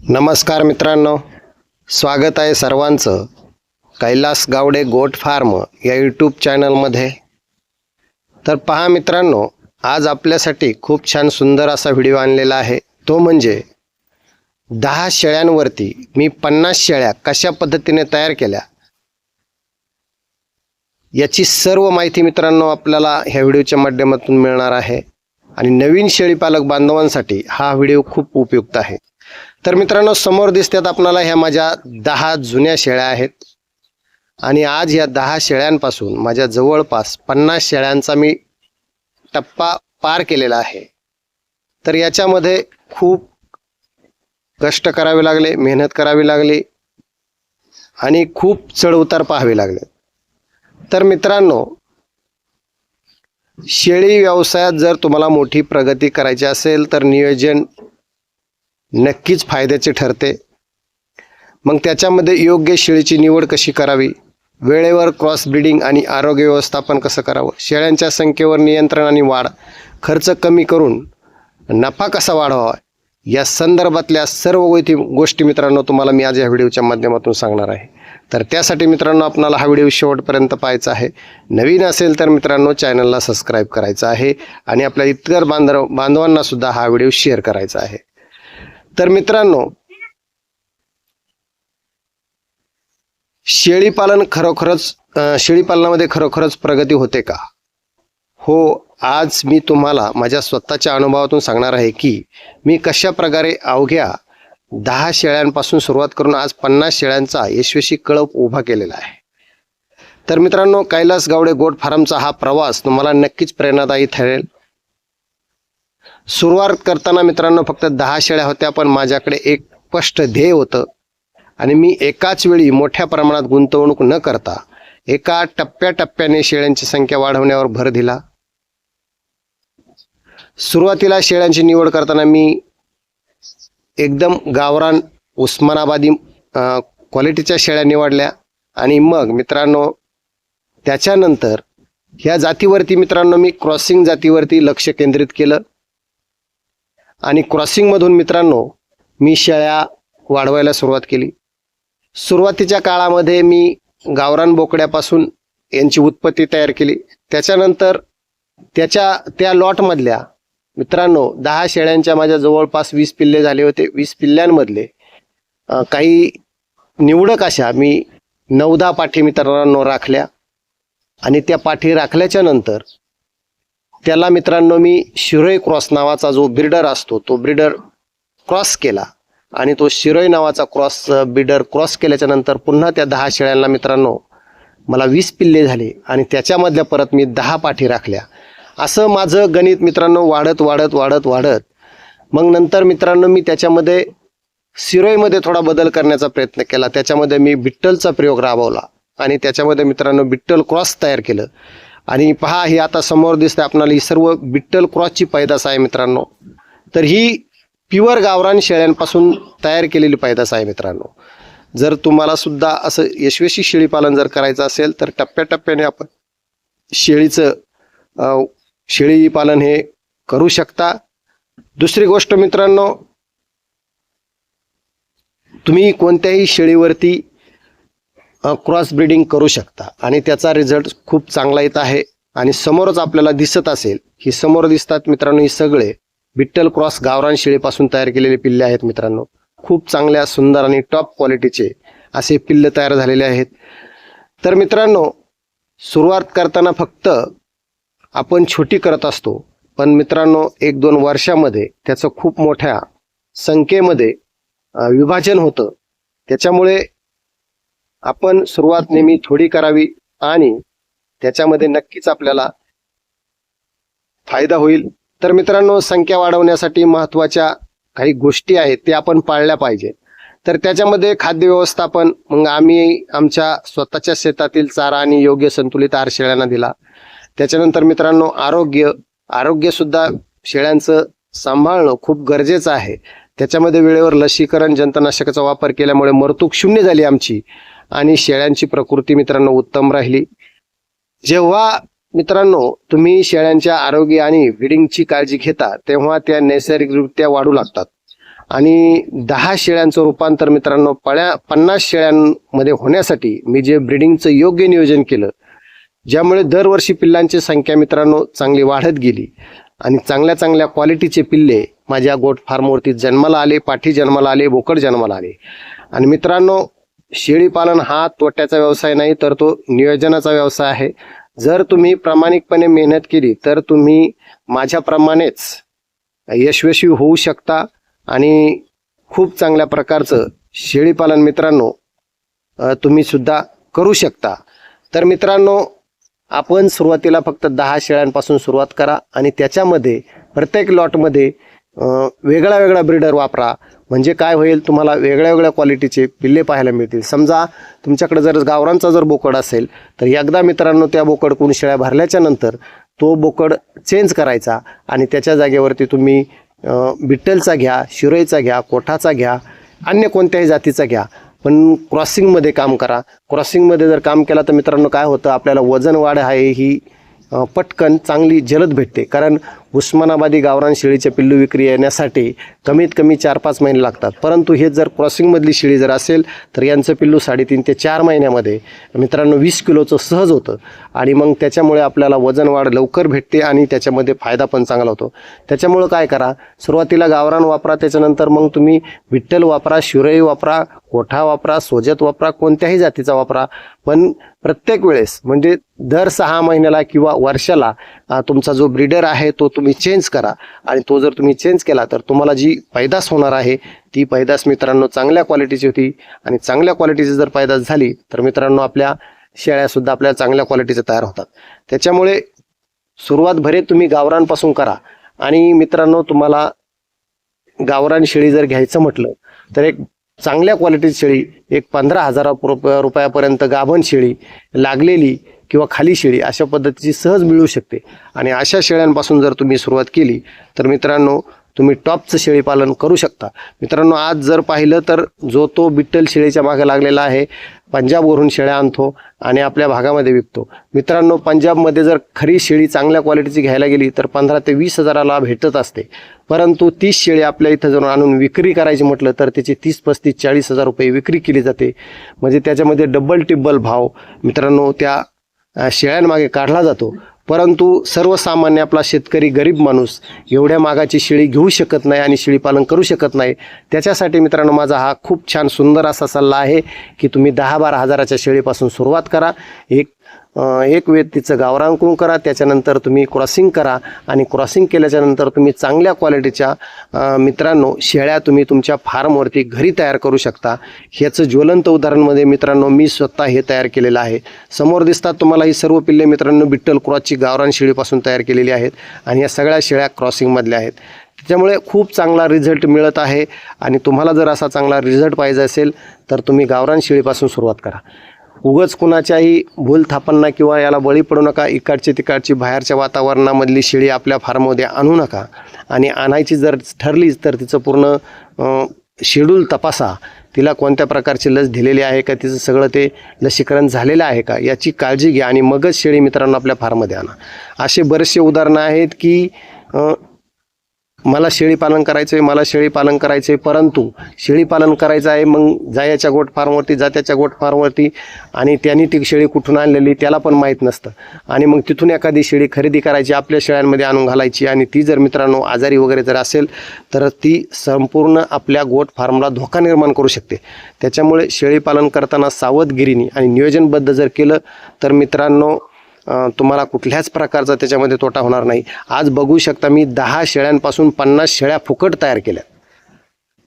नमस्कार मित्रांनो, स्वागत आहे सर्वांचं कैलास गावडे गोट फार्म या यूट्यूब चॅनलमध्ये। तर पहा मित्रांनो, आज आपल्यासाठी खूप छान सुंदर असा व्हिडिओ आणलेला आहे। तो म्हणजे 10 शेळ्यांवरती मी 50 शेळ्या कशा पद्धतीने तयार केल्या याची सर्व माहिती मित्रांनो आपल्याला ह्या व्हिडिओच्या माध्यमातून मिळणार आहे। आणि नवीन शेळीपालक बांधवांसाठी हा व्हिडिओ खूप उपयुक्त आहे। तर मित्रांनो, समोर दिसतात आपल्याला ह्या माझ्या 10 जुन्या शेळ्या आहेत आणि आज या 10 शेळ्यांपासून माझ्या जवळपास 50 शेळ्यांचा मी टप्पा पार केलेला आहे। तर याच्यामध्ये खूप कष्ट करावे लागले, मेहनत करावी लागली आणि खूप चढउतार पाहावे लागले। तर मित्रांनो, शेळी व्यवसायात जर तुम्हाला मोठी प्रगती करायची असेल तर नियोजन नक्कीच फायद्याचे ठरते। मग त्याच्यामध्ये योग्य शेळीची निवड कशी करावी, वेळेवर क्रॉस ब्रीडिंग आणि आरोग्य व्यवस्थापन कसं करावं, शेळ्यांच्या संख्येवर नियंत्रण आणि वाढ, खर्च कमी करून नफा कसा वाढवावा, या संदर्भातल्या सर्व गोष्टी मित्रांनो तुम्हाला मी आज या व्हिडिओच्या माध्यमातून सांगणार आहे। तर त्यासाठी मित्रांनो आपल्याला हा व्हिडिओ शेवटपर्यंत पाहायचा आहे। नवीन असेल तर मित्रांनो चॅनलला सबस्क्राईब करायचं आहे आणि आपल्या इतर बांधवांना सुद्धा हा व्हिडिओ शेअर करायचा आहे। तर मित्रांनो, शेळीपालनामध्ये खरोखरच प्रगती होते का? हो, आज मी तुम्हाला माझ्या स्वतःच्या अनुभवातून सांगणार आहे की मी कशा प्रकारे अवघ्या 10 शेळ्यांपासून सुरुवात करून आज 50 शेळ्यांचा यशस्वी कळप उभा केलेला आहे। तर मित्रांनो, कैलास गावडे गोट फार्मचा हा प्रवास तुम्हाला नक्कीच प्रेरणादायी ठरेल। सुरुवात करताना मित्रांनो फक्त 10 शेळ्या होत्या, पण माझ्याकडे एक स्पष्ट ध्येय होतं आणि मी एकाच वेळी मोठ्या प्रमाणात गुंतवणूक न करता एका टप्प्याटप्प्याने शेळ्यांची संख्या वाढवण्यावर भर दिला। सुरुवातीला शेळ्यांची निवड करताना मी एकदम गावरान उस्मानाबादी क्वालिटीच्या शेळ्या निवडल्या आणि मग मित्रांनो त्याच्यानंतर ह्या जातीवरती मित्रांनो मी क्रॉसिंग जातीवरती लक्ष केंद्रित केलं आणि क्रॉसिंगमधून मित्रांनो मी शेळ्या वाढवायला सुरुवात केली। सुरुवातीच्या काळामध्ये मी गावरान बोकड्यापासून यांची उत्पत्ती तयार केली। त्याच्यानंतर त्या लॉटमधल्या मित्रांनो 10 शेळ्यांच्या माझ्या जवळपास 20 पिल्ले झाले होते। 20 पिल्ल्यांमधले काही निवडक अशा मी 9-10 पाठी मित्रांनो राखल्या आणि त्या पाठी राखल्याच्या नंतर त्याला मित्रांनो मी शिरोई क्रॉस नावाचा जो ब्रीडर असतो तो ब्रीडर क्रॉस केला आणि तो शिरोई नावाचा ब्रीडर क्रॉस केल्याच्या नंतर पुन्हा त्या 10 शेळ्यांना मित्रांनो मला 20 पिल्ले झाले आणि त्याच्यामधल्या परत मी 10 पाठी राखल्या। असं माझं गणित मित्रांनो वाढत मग नंतर मित्रांनो मी त्याच्यामध्ये शिरोईमध्ये थोडा बदल करण्याचा प्रयत्न केला। त्याच्यामध्ये मी बिट्टलचा प्रयोग राबवला आणि त्याच्यामध्ये मित्रांनो बिट्टल क्रॉस तयार केलं आणि पहा ही आता समोर दिसते आपल्याला ही सर्व बिट्टल क्रॉसची पैदास आहे मित्रांनो। तर ही प्युअर गावरान शेळ्यांपासून तयार केलेली पैदास आहे मित्रांनो। जर तुम्हाला सुद्धा असं यशस्वी शेळीपालन जर करायचं असेल तर टप्प्याटप्प्याने आपण शेळीपालन हे करू शकता। दुसरी गोष्ट मित्रांनो, तुम्ही कोणत्याही शेळीवरती क्रॉस ब्रीडिंग करू शकता आणि त्याचा रिझल्ट खूप चांगला येत आहे। आणि समोरच आपल्याला दिसत असेल, ही समोर दिसतात मित्रांनो, ही सगळे बिट्टल क्रॉस गावरान शेळीपासून तयार केलेले पिल्ले आहेत मित्रांनो। खूप चांगल्या सुंदर आणि टॉप क्वालिटीचे असे पिल्ले तयार झालेले आहेत। तर मित्रांनो, सुरुवात करताना फक्त आपण छोटी करत असतो, पण मित्रांनो 1-2 वर्षामध्ये त्याचं खूप मोठ्या संख्येमध्ये विभाजन होतं। त्याच्यामुळे आपण सुरुवात नेहमी थोडी करावी आणि त्याच्यामध्ये नक्कीच आपल्याला फायदा होईल। तर मित्रांनो, संख्या वाढवण्यासाठी महत्त्वाच्या काही गोष्टी आहेत ते आपण पाळल्या पाहिजे। तर त्याच्यामध्ये खाद्य व्यवस्थापन, मग आम्ही आमच्या स्वतःच्या शेतातील चारा आणि योग्य संतुलित आहार शेळ्यांना दिला। त्याच्यानंतर मित्रांनो आरोग्य सुद्धा शेळ्यांचं सांभाळणं खूप गरजेचं आहे। त्याच्यामध्ये वेळेवर लसीकरण, जंतुनाशकाचा वापर केल्यामुळे मरतूक शून्य झाली आमची आणि शेळ्यांची प्रकृती मित्रांनो उत्तम राहिली। जेव्हा मित्रांनो तुम्ही शेळ्यांच्या आरोग्य आणि ब्रीडिंगची काळजी घेता तेव्हा त्या नैसर्गिकरित्या वाढू लागतात आणि 10 शेळ्यांचं रूपांतर मित्रांनो 50 शेळ्यांमध्ये होण्यासाठी मी जे ब्रीडिंगचं योग्य नियोजन केलं, ज्यामुळे दरवर्षी पिल्लांची संख्या मित्रांनो चांगली वाढत गेली आणि चांगल्या चांगल्या क्वालिटीचे पिल्ले माझ्या गोट फार्मवरती जन्माला आले, पाठी जन्माला आले, बोकड जन्माला आले. आणि मित्रांनो, शेळी पालन हा तोट्याचा व्यवसाय नाही, तर तो नियोजनाचा व्यवसाय आहे. जर तुम्ही प्रामाणिकपणे मेहनत केली तर तुम्ही माझ्याप्रमाणेच यशस्वी होऊ शकता आणि खूप चांगल्या प्रकारचं शेळी पालन मित्रांनो तुम्ही सुद्धा करू शकता. तर मित्रांनो, आपण सुरुवातीला फक्त 10 शेळ्यांपासून सुरुवात करा आणि त्याच्यामध्ये प्रत्येक लॉटमध्ये वेगळा वेगळा ब्रीडर वापरा. म्हणजे काय होईल, तुम्हाला वेगळ्या वेगळ्या क्वालिटीचे पिल्ले पाहायला मिळतील. समजा तुमच्याकडे जर गावरांचा जर बोकड असेल तर एकदा मित्रांनो त्या बोकडकडून शेळ्या भरल्याच्या नंतर तो बोकड चेंज करायचा आणि त्याच्या जागेवरती तुम्ही बिट्टलचा घ्या, शिरोईचा घ्या, कोठाचा घ्या, अन्य कोणत्याही जातीचा घ्या, पण क्रॉसिंगमध्ये काम करा. क्रॉसिंगमध्ये जर काम केला तर मित्रांनो काय होतं, आपल्याला वजन वाढ आहे ही पटकन चांगली जलद भेटते. कारण उस्मानाबादी गावरान शेळीचे पिल्लू विक्री येण्यासाठी कमीत कमी 4-5 महिने लागतात. परंतु हे जर क्रॉसिंगमधली शेळी जर असेल तर यांचं पिल्लू 3.5 ते 4 महिन्यामध्ये मित्रांनो 20 किलोचं सहज होतं. आणि मग त्याच्यामुळे आपल्याला वजन वाढ लवकर भेटते आणि त्याच्यामध्ये फायदा पण चांगला होतो. त्याच्यामुळं काय करा, सुरुवातीला गावरान वापरा, त्याच्यानंतर मग तुम्ही विठ्ठल वापरा, शिरोई वापरा, कोठा वापरा, सोजत वापरा, कोणत्याही जातीचा वापरा. पण प्रत्येक वेळेस म्हणजे दर 6 महिन्याला किंवा वर्षाला तुमचा जो ब्रीडर आहे तो तुम्ही चेंज करा. आणि तो जर तुम्ही चेंज केला तर तुम्हाला जी पैदास होणार आहे ती पैदास मित्रांनो चांगल्या क्वालिटीची होती. आणि चांगल्या क्वालिटीची जर पैदास झाली तर मित्रांनो आपल्या शेळ्यासुद्धा आपल्या चांगल्या क्वालिटीच्या तयार होतात. त्याच्यामुळे सुरुवात भरे तुम्ही गावरांपासून करा. आणि मित्रांनो, तुम्हाला गावरान शेळी जर घ्यायचं म्हटलं तर एक चांगल्या क्वालिटीची शेळी एक 15,000 रुपयापर्यंत गाभण शेळी, लागलेली किंवा खाली शेळी अशा पद्धतीची सहज मिळू शकते. आणि अशा शेळ्यांपासून जर तुम्ही सुरुवात केली तर मित्रांनो तुम्ही टॉपचं शेळी पालन करू शकता. मित्रांनो, आज जर पाहिलं तर जो तो बिट्टल शेळीच्या मागे लागलेला आहे, पंजाबवरून शेळ्या आणतो आणि आपल्या भागामध्ये विकतो. मित्रांनो, पंजाबमध्ये जर खरी शेळी चांगल्या क्वालिटीची घ्यायला गेली तर 15 ते 20 हजाराला भेटत असते. परंतु 30 शेळी आपल्या इथं जर आणून विक्री करायची म्हटलं तर त्याची 30, 35, 40 हजार रुपये विक्री केली जाते. म्हणजे त्याच्यामध्ये डबल टिब्बल भाव मित्रांनो त्या शेळ्यांमागे काढला जातो. परंतु सर्वसामान्य आपला शेतकरी गरीब माणूस एवढ्या मागाची शेळी घेऊ शकत नाही आणि शेळी पालन करू शकत नाही. त्याच्यासाठी मित्रांनो माझा हा खूप छान सुंदर असा सल्ला आहे की तुम्ही 10-12 हजाराच्या शेळीपासून सुरुवात करा. एक वेळ तिचं गावरान करून करा, त्याच्यानंतर तुम्ही क्रॉसिंग करा आणि क्रॉसिंग केल्याच्यानंतर तुम्ही चांगल्या क्वालिटीच्या मित्रांनो शेळ्या तुम्ही तुमच्या फार्मवरती घरी तयार करू शकता. ह्याचं ज्वलंत उदाहरणमध्ये मित्रांनो मी स्वतः हे तयार केलेलं आहे. समोर दिसतात तुम्हाला ही सर्व पिल्ले मित्रांनो बिट्टल क्रॉसची गावरान शेळीपासून तयार केलेली आहेत आणि या सगळ्या शेळ्या क्रॉसिंगमधल्या आहेत. त्याच्यामुळे खूप चांगला रिझल्ट मिळत आहे. आणि तुम्हाला जर असा चांगला रिझल्ट पाहिजे असेल तर तुम्ही गावरान शेळीपासून सुरुवात करा. उगाच कुणाच्याही भूल थापांना किंवा याला बळी पडू नका. इकडची तिकडची बाहेरच्या वातावरणामधली शेळी आपल्या फार्ममध्ये आणू नका. आणि आणायची जर ठरलीच तर तिचं पूर्ण शेड्यूल तपासा. तिला कोणत्या प्रकारची लस दिलेली आहे का, तिचं सगळं ते लसीकरण झालेलं आहे का याची काळजी घ्या आणि मगच शेळी मित्रांनो आपल्या फार्ममध्ये आणा. असे बरेचसे उदाहरणं आहेत की मला शेळी पालन करायचं आहे, परंतु शेळी पालन करायचं आहे मग जायाच्या गोट फार्मवरती, जात्याच्या गोट फार्मवरती, आणि त्यांनी ती शेळी कुठून आणलेली त्याला पण माहीत नसतं. आणि मग तिथून एखादी शेळी खरेदी करायची, आपल्या शेळ्यांमध्ये आणून घालायची आणि ती जर मित्रांनो आजारी वगैरे जर असेल तर ती संपूर्ण आपल्या गोट फार्मला धोका निर्माण करू शकते. त्याच्यामुळे शेळी पालन करताना सावधगिरीने आणि नियोजनबद्ध जर केलं तर मित्रांनो तुम्हाला कुठल्याच प्रकारचा त्याच्यामध्ये तोटा होणार नाही. आज बघू शकता मी 10 शेळ्यांपासून 50 शेळ्या फुकट तयार केल्या,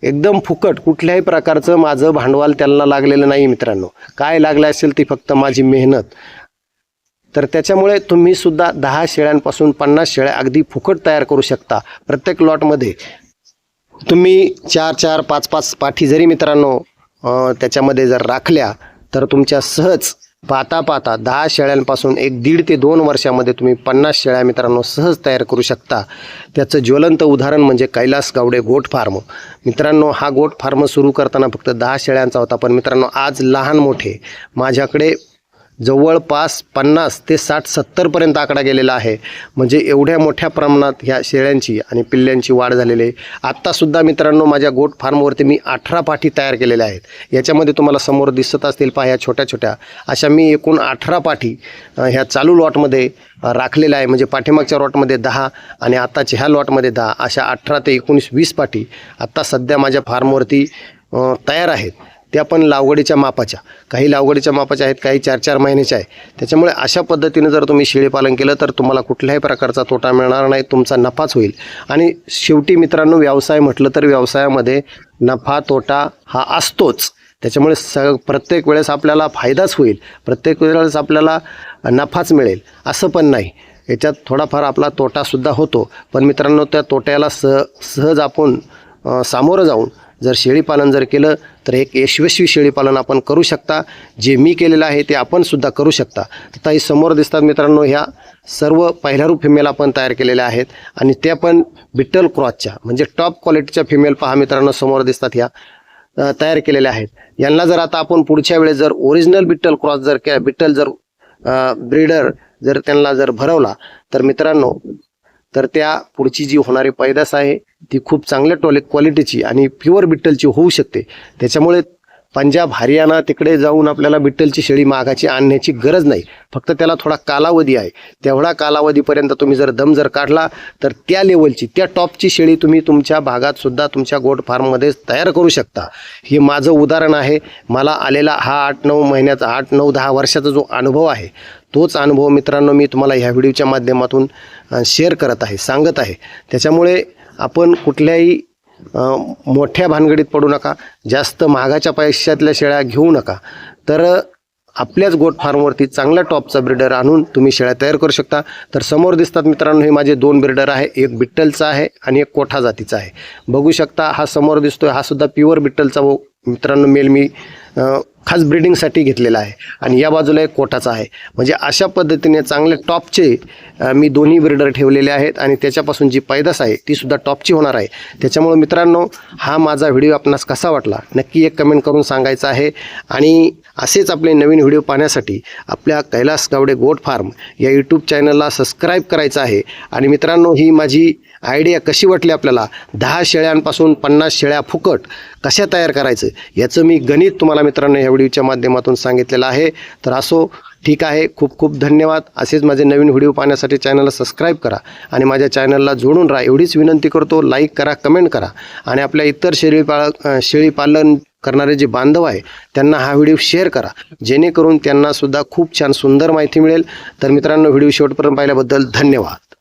एकदम फुकट. कुठल्याही प्रकारचं माझं भांडवल त्यांना लागलेलं नाही मित्रांनो. काय लागलं असेल ती फक्त माझी मेहनत. तर त्याच्यामुळे तुम्ही सुद्धा 10 शेळ्यांपासून 50 शेळ्या अगदी फुकट तयार करू शकता. प्रत्येक लॉटमध्ये तुम्ही 4-4, 5-5 पाठी जरी मित्रांनो त्याच्यामध्ये जर राखल्या तर तुमच्या सहज पाहता 10 शेळ्यांपासून 1.5 ते 2 वर्षामध्ये तुम्ही 50 शेळ्या मित्रांनो सहज तयार करू शकता. त्याचं ज्वलंत उदाहरण म्हणजे कैलास गावडे गोट फार्म. मित्रांनो हा गोट फार्म सुरू करताना फक्त 10 शेळ्यांचा होता, पण मित्रांनो आज लहान मोठे माझ्याकडे जवळपास 50 ते 60-70पर्यंत आकडा गेलेला आहे. म्हणजे एवढ्या मोठ्या प्रमाणात ह्या शेळ्यांची आणि पिल्ल्यांची वाढ झालेली आहे. आत्तासुद्धा मित्रांनो माझ्या गोट फार्मवरती मी 18 पाठी तयार केलेल्या आहेत. याच्यामध्ये तुम्हाला समोर दिसत असतील पहा, ह्या छोट्या छोट्या अशा मी एकूण 18 पाठी ह्या चालू लॉटमध्ये राखलेल्या आहे. म्हणजे पाठीमागच्या लॉटमध्ये 10 आणि आत्ताच्या ह्या लॉटमध्ये 10 अशा 18 ते 19-20 पाठी आत्ता सध्या माझ्या फार्मवरती तयार आहेत. त्या पण लागवडीच्या मापाच्या, काही लागवडीच्या मापाच्या आहेत, काही 4-4 महिन्याच्या आहे. त्याच्यामुळे अशा पद्धतीने जर तुम्ही शेळीपालन केलं तर तुम्हाला कुठल्याही प्रकारचा तोटा मिळणार नाही, तुमचा नफाच होईल. आणि शेवटी मित्रांनो व्यवसाय म्हटलं तर व्यवसायामध्ये नफा तोटा हा असतोच. त्याच्यामुळे प्रत्येक वेळेस आपल्याला फायदाच होईल, प्रत्येक वेळेस आपल्याला नफाच मिळेल असं पण नाही. याच्यात थोडाफार आपला तोटासुद्धा होतो. पण मित्रांनो त्या तोट्याला सहज आपण सामोरं जाऊन जर शेळीपालन जर केलं तर एक यशस्वी शेळीपालन आपण करू शकता. जे मी केलेलं आहे ते आपण सुद्धा करू शकता. आता ही समोर दिसतात मित्रांनो, ह्या सर्व पहिल्यारू फिमेल आपण तयार केलेल्या आहेत आणि त्या पण बिट्टल क्रॉसच्या म्हणजे टॉप क्वालिटीच्या फिमेल पहा मित्रांनो समोर दिसतात, ह्या तयार केलेल्या आहेत. यांना जर आता आपण पुढच्या वेळेस जर ओरिजिनल बिट्टल क्रॉस जर बिट्टल जर ब्रीडर जर त्यांना जर भरवला तर मित्रांनो तर त्या पुढची जी होणारी पैदास आहे ती खूप चांगल्या क्वालिटीची आणि प्युअर बिट्टलची होऊ शकते. त्याच्यामुळे पंजाब हरियाणा तिकडे जाऊन आपल्याला बिट्टलची शेळी मागाची आणण्याची गरज नाही. फक्त त्याला थोडा कालावधी आहे. तेवढा कालावधीपर्यंत तुम्ही जर दम जर काढला तर त्या लेवलची त्या टॉपची शेळी तुम्ही तुमच्या भागात सुद्धा तुमच्या गोट फार्ममध्ये तयार करू शकता. हे माझं उदाहरण आहे. मला आलेला हा 8-9 महिन्याचा 8-9-10 वर्षाचा जो अनुभव आहे तोच अनुभव मित्रांनो मी तुम्हाला ह्या व्हिडिओच्या माध्यमातून शेअर करत आहे, सांगत आहे. त्याच्यामुळे आपण कुठल्याही मोठ्या भानगडीत पडू नका, जास्त महागाच्या पैशातल्या शेळ्या घेऊ नका. तर आपल्याच गोट फार्मवरती चांगल्या टॉपचा ब्रीडर आणून तुम्ही शेळ्या तयार करू शकता. तर समोर दिसतात मित्रांनो हे माझे 2 ब्रीडर आहे, एक बिट्टलचा आहे आणि एक कोठा जातीचा आहे. बघू शकता हा समोर दिसतोय हा सुद्धा प्युअर बिट्टलचा मित्रांनो मेल मी खास ब्रीडिंगसाठी घेतलेला आहे आणि या बाजूला एक कोटाचा आहे. म्हणजे अशा पद्धतीने चांगले टॉपचे मी दोन्ही ब्रीडर ठेवलेले आहेत आणि त्याच्यापासून जी पैदास आहे ती सुद्धा टॉपची होणार आहे. त्याच्यामुळे मित्रांनो हा माझा व्हिडिओ आपणास कसा वाटला नक्की एक कमेंट करून सांगायचं आहे. आणि असेच आपले नवीन व्हिडिओ पाहण्यासाठी आपल्या कैलास गावडे गोट फार्म या यूट्यूब चॅनलला सबस्क्राईब करायचं आहे. आणि मित्रांनो ही माझी आयडिया कशी वाटली आपल्याला, 10 शेळ्यांपासून 50 शेळ्या फुकट कशा तयार करायचं याचं मी गणित तुम्हाला मित्रांनो या व्हिडिओच्या माध्यमातून सांगितलेलं आहे. तर असो ठीक आहे, खूप खूप धन्यवाद. असेच माझे नवीन व्हिडिओ पाहण्यासाठी चॅनलला सबस्क्राईब करा आणि माझ्या चॅनलला जोडून राहा एवढीच विनंती करतो. लाईक करा, कमेंट करा आणि आपल्या इतर शेळीपालन करणारे जे बांधव आहे त्यांना हा व्हिडिओ शेअर करा, जेणेकरून त्यांना सुद्धा खूप छान सुंदर माहिती मिळेल. तर मित्रांनो व्हिडिओ शेवटपर्यंत पाहिल्याबद्दल धन्यवाद.